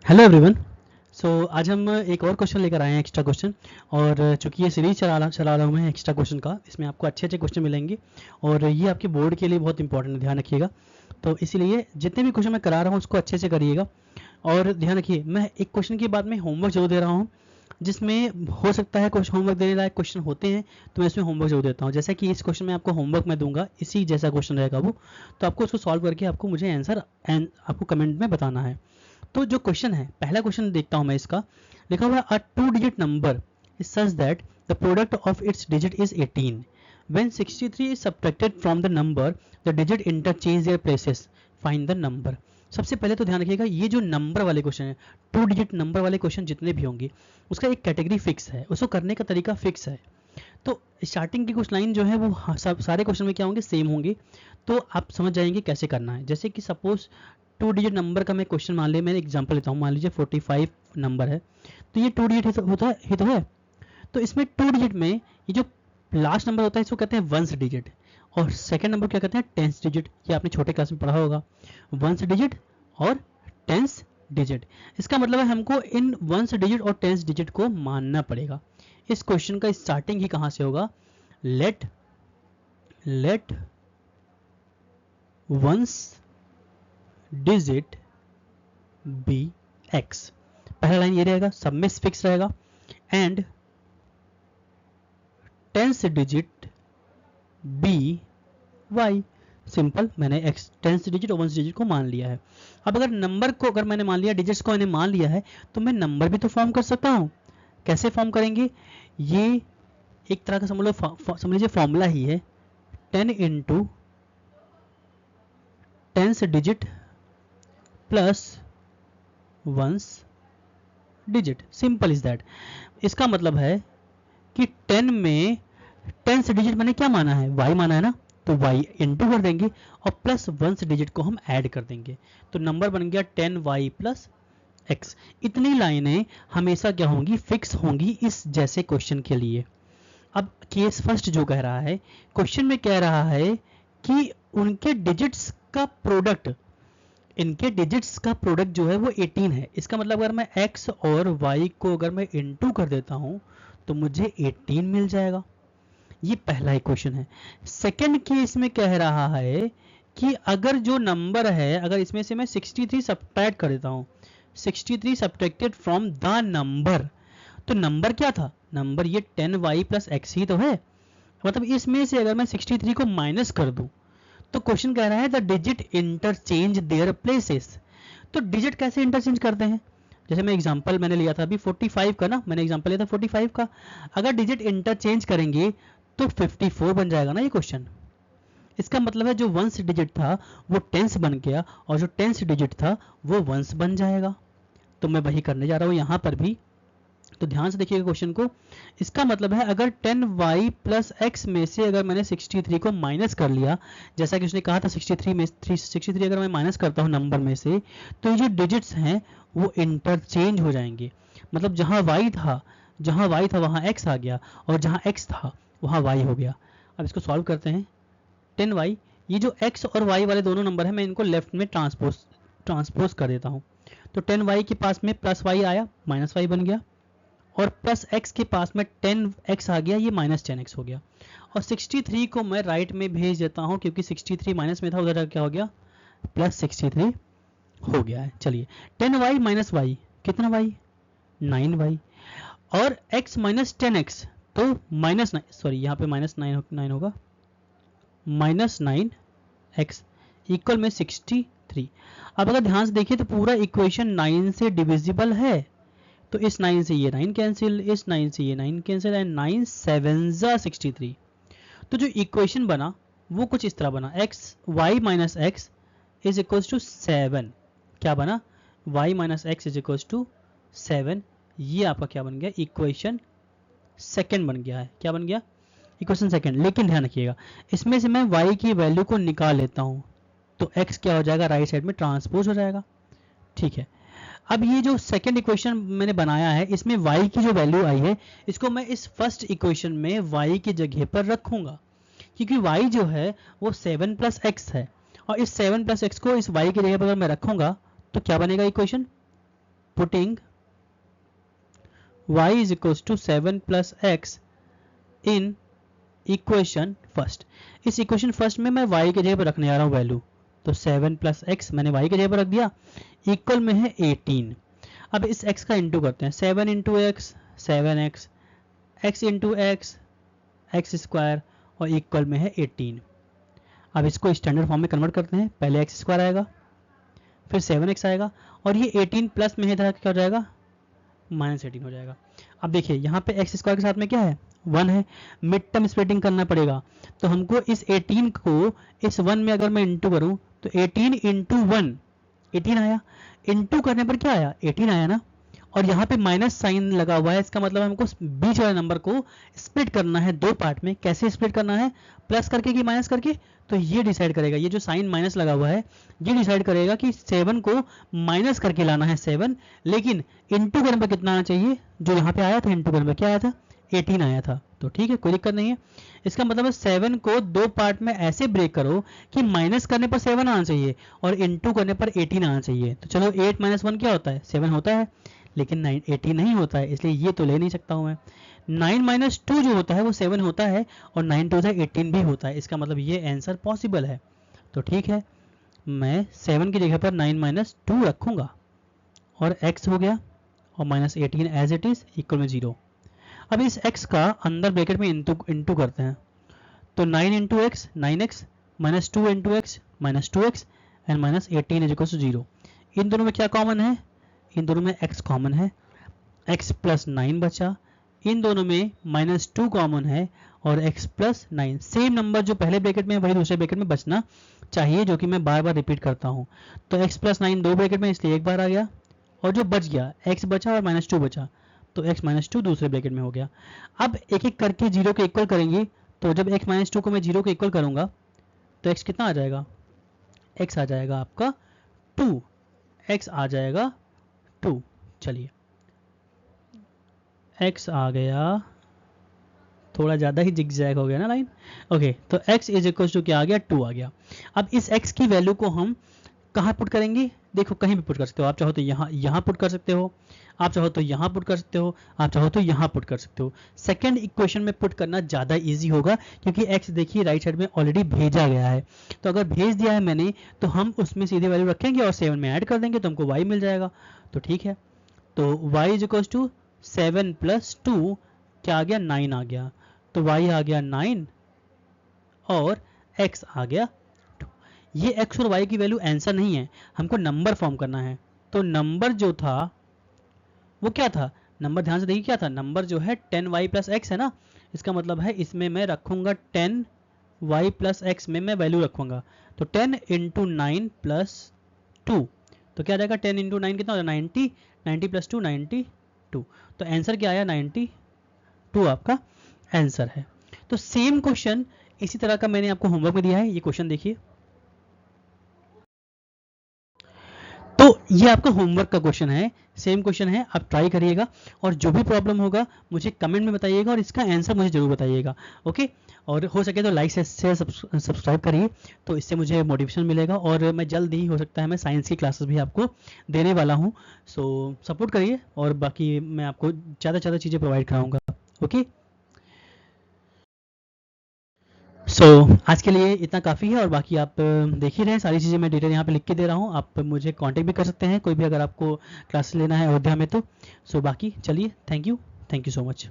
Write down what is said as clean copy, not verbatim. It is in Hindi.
Hello everyone. आज हम एक और क्वेश्चन लेकर आए हैं, एक्स्ट्रा क्वेश्चन। और चूंकि ये सीरीज चला रहा हूँ मैं एक्स्ट्रा क्वेश्चन का, इसमें आपको अच्छे अच्छे क्वेश्चन मिलेंगे और ये आपके बोर्ड के लिए बहुत इंपॉर्टेंट है, ध्यान रखिएगा। तो इसीलिए जितने भी क्वेश्चन मैं करा रहा हूँ उसको अच्छे से करिएगा। और ध्यान रखिए, मैं एक क्वेश्चन के बाद में होमवर्क जरूर दे रहा हूँ, जिसमें हो सकता है कुछ होमवर्क देने लायक क्वेश्चन होते हैं, तो मैं इसमें होमवर्क जरूर देता हूँ। जैसे कि इस क्वेश्चन में आपको होमवर्क मैं दूंगा, इसी जैसा क्वेश्चन रहेगा वो, तो आपको उसको सॉल्व करके आपको मुझे आंसर आपको कमेंट में बताना है। तो जो क्वेश्चन है, पहला क्वेश्चन देखता हूं मैं इसका। लिखा हुआ है a 2 digit number is such that the product of its digits is 18 when 63 is subtracted from the number the digit interchange their places, find the number. सबसे पहले तो ध्यान रखिएगा, ये जो नंबर वाले क्वेश्चन है, 2 डिजिट नंबर वाले क्वेश्चन जितने भी होंगे उसका एक कैटेगरी फिक्स है, उसको करने का तरीका फिक्स है। तो स्टार्टिंग की कुछ लाइन जो है वो सब सारे क्वेश्चन में क्या होंगे, सेम होंगे। तो आप समझ जाएंगे कैसे करना है। जैसे कि सपोज 2 डिजिट नंबर का मैं क्वेश्चन मान लिया, मैं एग्जांपल लेता हूँ, मान लीजिए 45 नंबर है, तो ये 2 डिजिट होता है, ही तो है। तो इसमें 2 डिजिट में ये जो लास्ट नंबर होता है इसको कहते हैं वंस डिजिट, और सेकंड नंबर क्या कहते हैं, टेंस डिजिट। ये आपने छोटे क्लास में पढ़ा होगा, वंस डिजिट और टेंस डिजिट। इसका मतलब है हमको इन वंस डिजिट और टेंस डिजिट को मानना पड़ेगा। इस क्वेश्चन का स्टार्टिंग ही कहां से होगा, let ones digit be x. पहला लाइन ये रहेगा, सब में फिक्स रहेगा, and tens digit be y. Simple, मैंने एक्स टेंस डिजिट और वंस डिजिट को मान लिया है। अब अगर नंबर को, अगर मैंने मान लिया, डिजिट्स को मैंने मान लिया है, तो मैं नंबर भी तो फॉर्म कर सकता हूँ। कैसे फॉर्म करेंगे, ये एक तरह का समझ लीजिए फॉर्मूला ही है, 10 into tens digit plus ones digit, simple is that. इसका मतलब है कि 10 में टेंस डिजिट मैंने क्या माना है, y माना है ना, तो y इंटू कर देंगे और प्लस वंस डिजिट को हम ऐड कर देंगे, तो नंबर बन गया 10y प्लस x। इतनी लाइनें हमेशा क्या होंगी, फिक्स होंगी इस जैसे क्वेश्चन के लिए। अब केस फर्स्ट जो कह रहा है, क्वेश्चन में कह रहा है कि उनके डिजिट्स का प्रोडक्ट, इनके डिजिट्स का प्रोडक्ट जो है वो 18 है। इसका मतलब अगर मैं x और y को अगर मैं इंटू कर देता हूं तो मुझे 18 मिल जाएगा। ये पहला इक्वेशन है। सेकंड केस में कह रहा है कि अगर जो नंबर है, अगर इसमें से मैं 63 सब्ट्रैक्ट कर देता हूं, 63 सब्ट्रैक्टेड फ्रॉम द नंबर, तो नंबर क्या था, नंबर ये 10y प्लस एक्स ही तो है। मतलब इसमें से अगर मैं 63 को माइनस कर दूं, तो क्वेश्चन कह रहा है the digit interchange their places. तो डिजिट कैसे इंटरचेंज करते हैं, जैसे मैं एग्जांपल मैंने लिया था अभी 45 का ना, मैंने एग्जांपल लिया था 45 का, अगर डिजिट इंटरचेंज करेंगे तो 54 बन जाएगा ना ये क्वेश्चन। इसका मतलब है जो वंस डिजिट था वो टेंस बन गया, और जो टेंस डिजिट था वो वंस बन जाएगा। तो मैं वही करने जा रहा हूँ यहाँ पर भी, तो ध्यान से देखिएगा क्वेश्चन को। इसका मतलब है अगर 10y प्लस एक्स में से अगर मैंने 63 को माइनस कर लिया, जैसा कि उसने कहा था 63 अगर मैं माइनस करता हूँ नंबर में से, तो ये जो डिजिट्स हैं वो इंटरचेंज हो जाएंगे। मतलब जहाँ y था वहाँ x आ गया, और जहाँ x था वहाँ y हो गया। अब इसको सॉल्व करते हैं। 10y, ये जो x और y वाले दोनों नंबर है मैं इनको लेफ्ट में ट्रांसपोज कर देता हूँ। तो 10y के पास में प्लस y आया, माइनस y बन गया, और प्लस x के पास में 10x आ गया, ये माइनस 10x हो गया। और 63 को मैं राइट में भेज देता हूँ, क्योंकि 63 माइनस में था, उधर क्या हो गया, प्लस 63 हो गया है। चलिए 10y माइनस y कितना, y 9y, और x माइनस 10x, तो माइनस 9, सॉरी यहाँ पे माइनस 9 होगा, माइनस 9x इक्वल में 63। अब अगर ध्यान से देखिए तो पूरा इक्वेशन 9 से डिविजिबल है, तो इस 9 से ये 9 कैंसिल, इस 9 से ये 9 कैंसिल, एंड 9 7 63। तो जो इक्वेशन बना वो कुछ इस तरह बना, x y minus x is equal to 7। क्या बना, y minus x is equal to 7। ये आपका क्या बन गया, इक्वेशन सेकंड बन गया है। क्या बन गया, इक्वेशन सेकंड। लेकिन ध्यान रखिएगा, इसमें से मैं y की वैल्यू को निकाल लेता हूं, तो x क्या हो जाएगा, राइट साइड में ट्रांसपोज हो जाएगा। ठीक है, अब ये जो सेकंड इक्वेशन मैंने बनाया है, इसमें y की जो वैल्यू आई है, इसको मैं इस फर्स्ट इक्वेशन में y की जगह पर रखूंगा, क्योंकि y जो है वो 7 प्लस एक्स है, और इस 7 प्लस एक्स को इस y की जगह पर अगर मैं रखूंगा तो क्या बनेगा equation, putting y is equals to 7 plus x in equation first. इस इक्वेशन फर्स्ट में मैं y के जगह पर रखने जा रहा हूँ वैल्यू, तो 7 प्लस एक्स मैंने y के जगह पर रख दिया, इक्वल में है 18। अब इस x का इंटू करते हैं, 7 into x 7x, x into x x square और इक्वल में है 18। अब इसको स्टैंडर्ड फॉर्म में कन्वर्ट करते हैं, पहले एक्स स्क्वायर आएगा फिर 7x आएगा और ये 18 प्लस में इधर क्या हो जाएगा -18 हो जाएगा। अब देखिए यहाँ पे एक्स स्क्वायर के साथ में क्या है 1 है, मिड टर्म स्प्लिटिंग करना पड़ेगा, तो हमको इस 18 को इस 1 में अगर मैं इंटू करूँ तो 18 इंटू 1 18 आया, इंटू करने पर क्या आया 18 आया ना, और यहाँ पे माइनस साइन लगा हुआ है, इसका मतलब हमको बीच वाले नंबर को स्प्लिट करना है दो पार्ट में। कैसे स्प्लिट करना है, प्लस करके कि माइनस करके, तो ये डिसाइड करेगा, ये जो साइन माइनस लगा हुआ है ये डिसाइड करेगा कि 7 को माइनस करके लाना है 7, लेकिन इंटू करने पर कितना आना चाहिए, जो यहाँ पे आया था इंटू करने पर क्या आया था 18 आया था, तो ठीक है कोई दिक्कत नहीं है। इसका मतलब है 7 को दो पार्ट में ऐसे ब्रेक करो कि माइनस करने पर 7 आना चाहिए और इंटू करने पर 18 आना चाहिए। तो चलो 8 - 1 क्या होता है 7 होता है, लेकिन 18 नहीं होता है, इसलिए ये तो ले नहीं सकता हूँ मैं। 9 - 2 जो होता है वो 7 होता है और 9 2 18 भी होता है, इसका मतलब ये आंसर पॉसिबल है। तो ठीक है मैं 7 की जगह पर 9 - 2 रखूँगा और x हो गया और -18 एज इट इज़ इक्वल में 0। अब इस x का अंदर ब्रैकेट में इंटू करते हैं, तो 9 into x 9x -2 into x -2x and -18 is equal to 0। इन दोनों में क्या कॉमन है, इन दोनों में x कॉमन है, x प्लस 9 बचा, इन दोनों में -2 कॉमन है और x प्लस 9, सेम नंबर जो पहले ब्रैकेट में वही दूसरे ब्रैकेट में बचना चाहिए, जो कि मैं बार बार रिपीट करता हूँ। तो x प्लस 9 दो ब्रैकेट में इसलिए एक बार आ गया, और जो बच गया x बचा और -2 बचा, तो x -2 दूसरे ब्रैकेट में हो गया। अब एक एक करके 0 के इक्वल करेंगे, तो जब x -2 को मैं 0 के इक्वल करूँगा तो x कितना आ जाएगा, x आ जाएगा आपका 2, x आ जाएगा 2। चलिए x आ गया, थोड़ा ज़्यादा ही जिगजैग हो गया ना लाइन, ओके। तो x इज इक्वल टू क्या आ गया 2 आ गया। अब इस x की वैल्यू को हम कहाँ पुट करेंगे, देखो कहीं भी पुट कर सकते हो, आप चाहो तो यहाँ पुट कर सकते हो, आप चाहो तो यहाँ पुट कर सकते हो, आप चाहो तो यहाँ पुट कर सकते हो। सेकंड इक्वेशन में पुट करना ज़्यादा इजी होगा, क्योंकि x देखिए राइट साइड में ऑलरेडी भेजा गया है, तो अगर भेज दिया है मैंने तो हम उसमें सीधे वैल्यू रखेंगे और 7 में ऐड कर देंगे तो हमको y मिल जाएगा। तो ठीक है, तो y इज इक्वल टू 7 + 2 क्या आ गया 9 आ गया, तो y आ गया 9 और x आ गया 2। ये x और y की वैल्यू आंसर नहीं है, हमको नंबर फॉर्म करना है। तो नंबर जो था वो क्या था, नंबर ध्यान से देखिए क्या था, नंबर जो है 10y + x है ना, इसका मतलब है इसमें मैं रखूँगा 10y + x में मैं वैल्यू रखूँगा, तो 10 × 9 + 2, तो क्या आ जाएगा 10 × 9 कितना हो जाएगा 90, 90 + 2 92, तो आंसर क्या आया 92 आपका आंसर है। तो सेम क्वेश्चन इसी तरह का मैंने आपको होमवर्क में दिया है, ये क्वेश्चन देखिए। तो ये आपका होमवर्क का क्वेश्चन है, सेम क्वेश्चन है, आप ट्राई करिएगा और जो भी प्रॉब्लम होगा मुझे कमेंट में बताइएगा और इसका आंसर मुझे जरूर बताइएगा, ओके। और हो सके तो लाइक शेयर सब्सक्राइब करिए, तो इससे मुझे मोटिवेशन मिलेगा और मैं जल्द ही हो सकता है मैं साइंस की क्लासेस भी आपको देने वाला हूँ। सो सपोर्ट करिए और बाकी मैं आपको ज़्यादा से ज़्यादा चीज़ें प्रोवाइड कराऊँगा, ओके। आज के लिए इतना काफ़ी है और बाकी आप देख ही रहे हैं, सारी चीज़ें मैं डिटेल यहाँ पे लिख के दे रहा हूँ, आप मुझे कांटेक्ट भी कर सकते हैं कोई भी अगर आपको क्लास लेना है अयोध्या में तो। बाकी चलिए, थैंक यू सो मच।